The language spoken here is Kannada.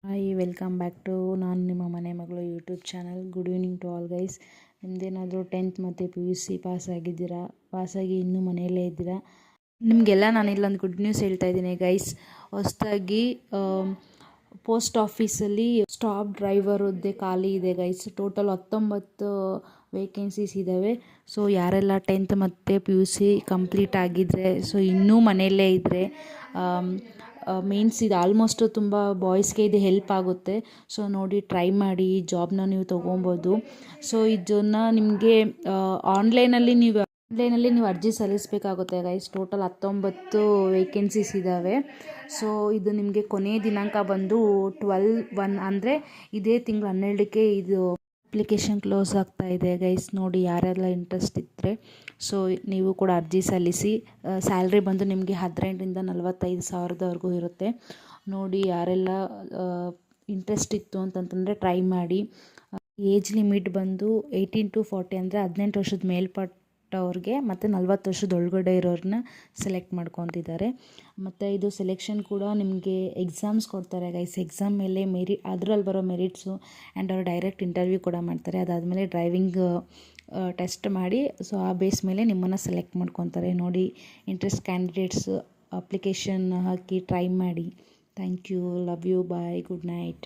ಹಾಯ್ ವೆಲ್ಕಮ್ ಬ್ಯಾಕ್ ಟು ನಾನು ನಿಮ್ಮ ಮನೆ ಮಗಳು YouTube channel. Good evening to all guys. ನಿಮ್ಮದೇನಾದರೂ 10th ಮತ್ತು PUC ಪಾಸಾಗಿದ್ದೀರಾ, ಪಾಸಾಗಿ ಇನ್ನೂ ಮನೆಯಲ್ಲೇ ಇದ್ದೀರಾ, ನಿಮಗೆಲ್ಲ ನಾನು ಇಲ್ಲೊಂದು ಗುಡ್ ನ್ಯೂಸ್ ಹೇಳ್ತಾ ಇದ್ದೀನಿ ಗೈಸ್. ಹೊಸದಾಗಿ ಪೋಸ್ಟ್ ಆಫೀಸಲ್ಲಿ ಸ್ಟಾಫ್ ಡ್ರೈವರ್ ಹುದ್ದೆ ಖಾಲಿ ಇದೆ ಗೈಸ್. ಟೋಟಲ್ 19 ವೇಕೆನ್ಸೀಸ್ ಇದ್ದಾವೆ. ಸೊ ಯಾರೆಲ್ಲ 10th ಮತ್ತು PUC ಕಂಪ್ಲೀಟ್ ಆಗಿದ್ದರೆ, ಸೊ ಇನ್ನೂ ಮನೆಯಲ್ಲೇ ಇದ್ದರೆ, ಮೀನ್ಸ್ ಇದು ಆಲ್ಮೋಸ್ಟ್ ತುಂಬ ಬಾಯ್ಸ್ಗೆ ಇದು ಹೆಲ್ಪ್ ಆಗುತ್ತೆ. ಸೊ ನೋಡಿ, ಟ್ರೈ ಮಾಡಿ, ಈ ಜಾಬ್ನ ನೀವು ತೊಗೊಬೋದು. ಸೊ ಇದನ್ನು ನಿಮಗೆ ಆನ್ಲೈನಲ್ಲಿ ನೀವು ಅರ್ಜಿ ಸಲ್ಲಿಸಬೇಕಾಗುತ್ತೆ ಗೈಸ್. ಟೋಟಲ್ 19 ವೇಕೆನ್ಸೀಸ್ ಇದ್ದಾವೆ. ಸೊ ಇದು ನಿಮಗೆ ಕೊನೆಯ ದಿನಾಂಕ ಬಂದು 12/1 ಅಂದರೆ ಇದೇ ತಿಂಗಳು 12ಕ್ಕೆ ಇದು ಅಪ್ಲಿಕೇಶನ್ ಕ್ಲೋಸ್ ಆಗ್ತಾ ಇದೆ ಗೈಸ್. ನೋಡಿ, ಯಾರೆಲ್ಲ ಇಂಟ್ರೆಸ್ಟ್ ಇದ್ದರೆ ಸೊ ನೀವು ಕೂಡ ಅರ್ಜಿ ಸಲ್ಲಿಸಿ. ಸ್ಯಾಲ್ರಿ ಬಂದು ನಿಮಗೆ 18,000ರಿಂದ 45,000ವರೆಗೂ ಇರುತ್ತೆ. ನೋಡಿ, ಯಾರೆಲ್ಲ ಇಂಟ್ರೆಸ್ಟ್ ಇತ್ತು ಅಂತಂತಂದರೆ ಟ್ರೈ ಮಾಡಿ. ಏಜ್ ಲಿಮಿಟ್ ಬಂದು 18 to 40 ಅಂದರೆ 18 ವರ್ಷದ ಮೇಲ್ಪಟ್ಟವ್ರಿಗೆ ಮತ್ತು 40 ವರ್ಷದ ಒಳಗಡೆ ಇರೋರನ್ನ ಸೆಲೆಕ್ಟ್ ಮಾಡ್ಕೊತಿದ್ದಾರೆ. ಮತ್ತು ಇದು ಸೆಲೆಕ್ಷನ್ ಕೂಡ ನಿಮಗೆ ಎಕ್ಸಾಮ್ಸ್ ಕೊಡ್ತಾರೆ ಗೈಸ್. ಎಕ್ಸಾಮ್ ಮೇಲೆ ಅದರಲ್ಲಿ ಬರೋ ಮೆರಿಟ್ಸು ಆ್ಯಂಡ್ ಅವ್ರು ಡೈರೆಕ್ಟ್ ಇಂಟರ್ವ್ಯೂ ಕೂಡ ಮಾಡ್ತಾರೆ. ಅದಾದಮೇಲೆ ಡ್ರೈವಿಂಗ್ ಟೆಸ್ಟ್ ಮಾಡಿ, ಸೊ ಆ ಬೇಸ್ ಮೇಲೆ ನಿಮ್ಮನ್ನು ಸೆಲೆಕ್ಟ್ ಮಾಡ್ಕೊತಾರೆ. ನೋಡಿ, ಇಂಟ್ರೆಸ್ಟ್ ಕ್ಯಾಂಡಿಡೇಟ್ಸ್ ಅಪ್ಲಿಕೇಶನ್ ಹಾಕಿ ಟ್ರೈ ಮಾಡಿ. Thank you, love you, bye, good night.